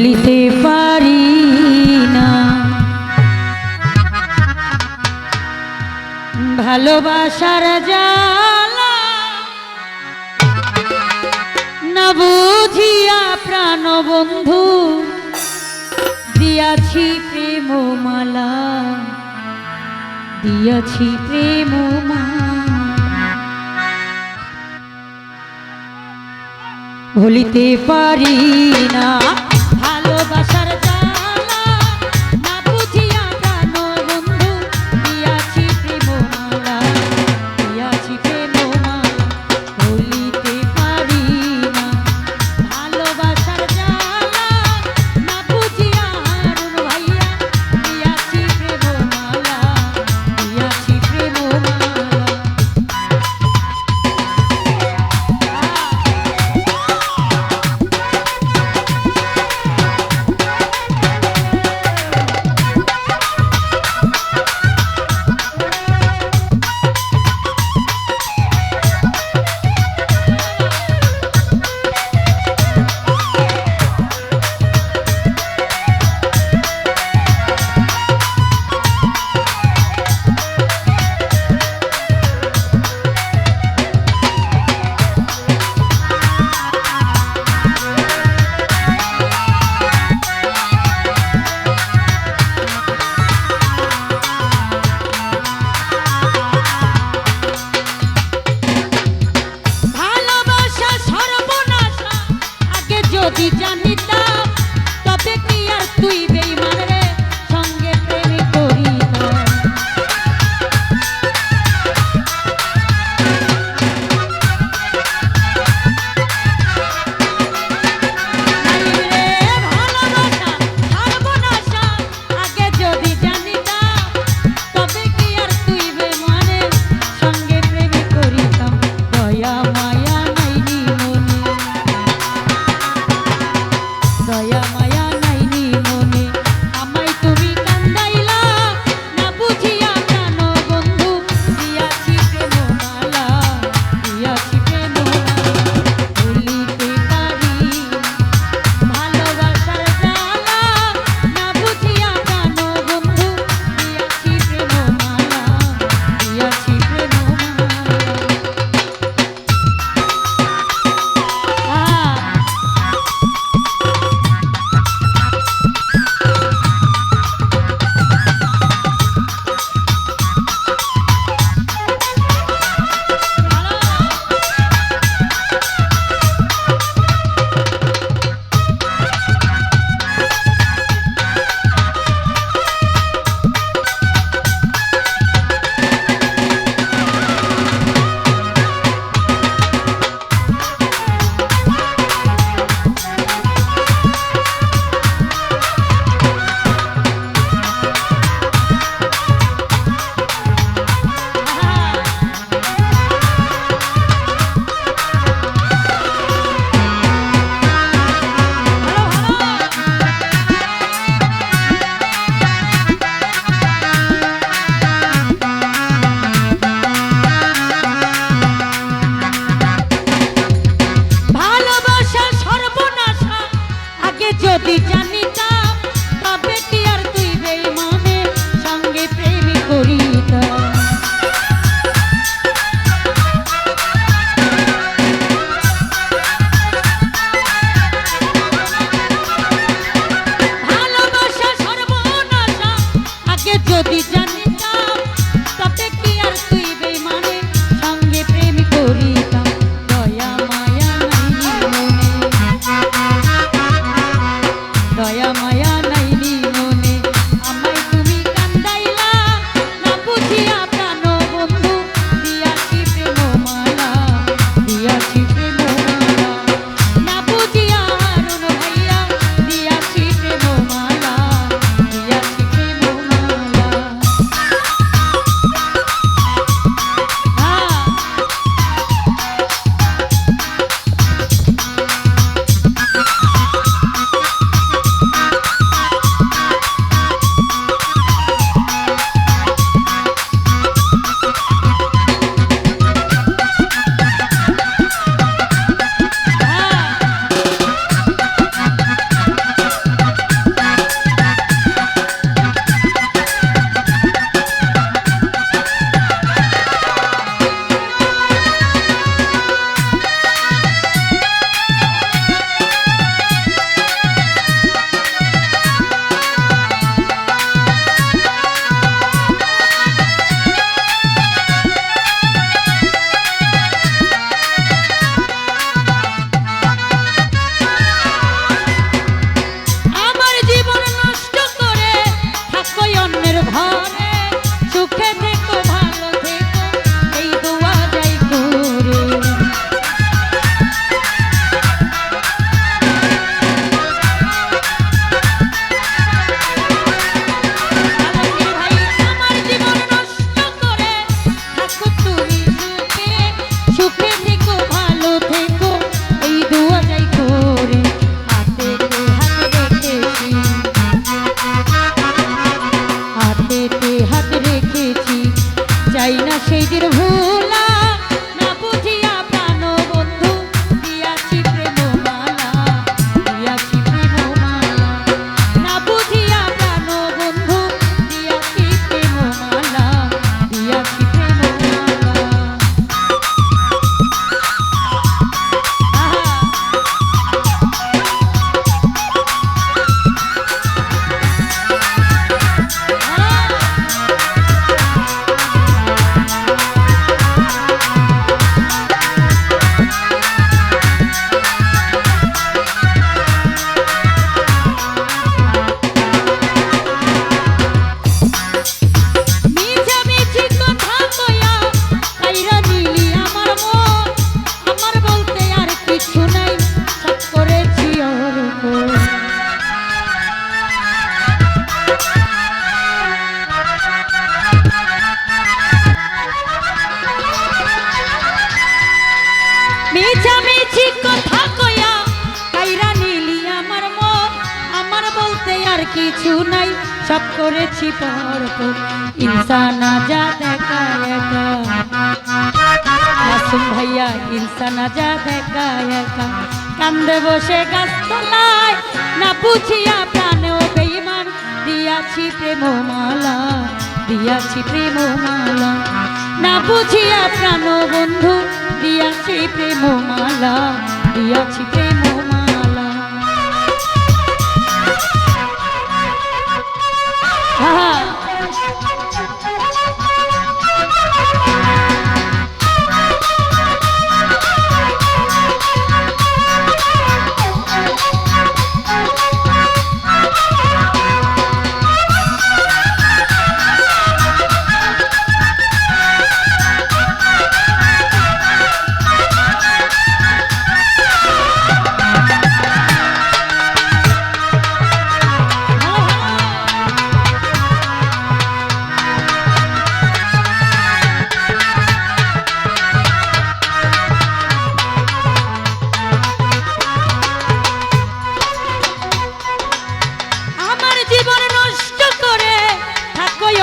লিতে পারি না ভালোবাসার জ্বালা, না বুঝিয়া প্রাণ বন্ধু দিয়াছি প্রেম মালা, দিয়াছি প্রেম মালা। ভুলিতে পারি না ভালোবাসার জ্বালা, না বুঝিয়া প্রাণ বন্ধু দিয়াছি প্রেম মালা, দিয়াছি প্রেম মালা। ভুলিতে পারি না ভালোবাসার জ্বালা, না বুঝিয়া হারুন ভাইয়া দিয়াছি প্রেম মালা, দিয়াছি প্রেম মালা। যদি জানিতাম তবে কি আর তুই বেঈমান রে সঙ্গে প্রেম করিতাম। ভালোবাসা সর্বনাশা আগে যদি জানিতাম তবে কি আর তুই বেঈমান সঙ্গে প্রেম করিতাম। দয়া মায়া নাইনি মনে, দয়া মায়া নাইনি মনে, আমায় তুমি কান্দাইলা, না বুঝিয়া প্রাণ বন্ধু দিয়াছি প্রেম মালা, দিয়াছি প্রেম মালা। ভুলিতে পারি ভালোবাসার জ্বালা, না বুঝিয়া প্রাণ বন্ধু দিয়াছি প্রেম মালা, দিয়াছি প্রেম মালা। যদি জানিতাম তবে কি আর তুই বেঈমানের সঙ্গে প্রেম করিতাম। ভালোবাসা সর্বনাশা আগে যদি জানিতাম তবে কি আর তুই বেঈমানের সঙ্গে প্রেম করিতাম। দয়া মায়া নাইনি মনে, দয়া মায়া নাইনি মনে, আমায় তুমি কান্দাইলা, না বুঝিয়া প্রাণ বন্ধু দিয়াছি প্রেম মালা, দিয়াছি প্রেম মালা। না বুঝিয়া হারুন ভাইয়া দিয়াছি প্রেম মালা, দিয়াছি প্রেম মালা। আর কিছু নাই, সব করেছি পরপর, ইনসান আজাদ একা একা। মাসুম ভাইয়া ইনসান আজাদ একা একা, কান্দে বসে গাছতলায়, না বুঝিয়া প্রাণেও বেঈমান, দিয়াছি প্রেমমালা, দিয়াছি প্রেমমালা, না বুঝিয়া প্রাণ বন্ধু, দিয়াছি প্রেমমালা, দিয়াছি প্রেমমালা। আহা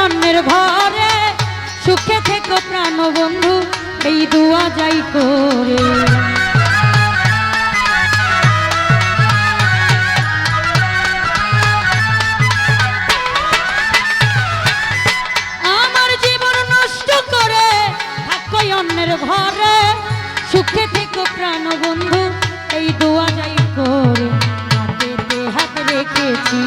অন্যের ঘরে, সুখে থেকো প্রাণ বন্ধু, এই দুয়া যাই করে। আমার জীবন নষ্ট করে থাকো অন্যের ঘরে, সুখে থেকো প্রাণ বন্ধু, এই দুয়া যাই করে। হাতেতে হাত রেখেছি,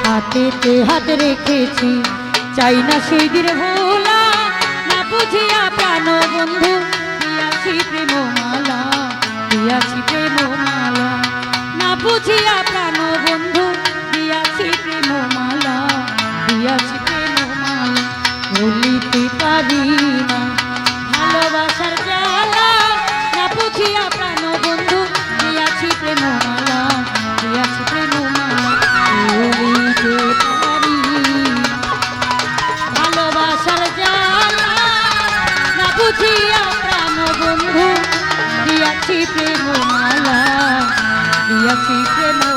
হাতেতে হাত রেখেছি, চাই না সেই দিন ভোলা, না বুঝিয়া প্রাণ বন্ধু, দিয়াছি প্রেমমালা, দিয়াছি প্রেমমালা, না বুঝিয়া প্রাণ বন্ধু, দিয়াছি প্রেমমালা, দিয়াছি প্রেমমালা। ভুলিতে পারি না ভালোবাসার জ্বালা, না বুঝিয়া প্রাণ বন্ধু, দিয়াছি প্রেমমালা, দিয়াছি প্রেমমালা। ভুলিতে পারি ভালোবাসার জ্বালা, না বুঝিয়া প্রাণ বন্ধু, দিয়াছি প্রেমমালা, দিয়াছি প্রেম।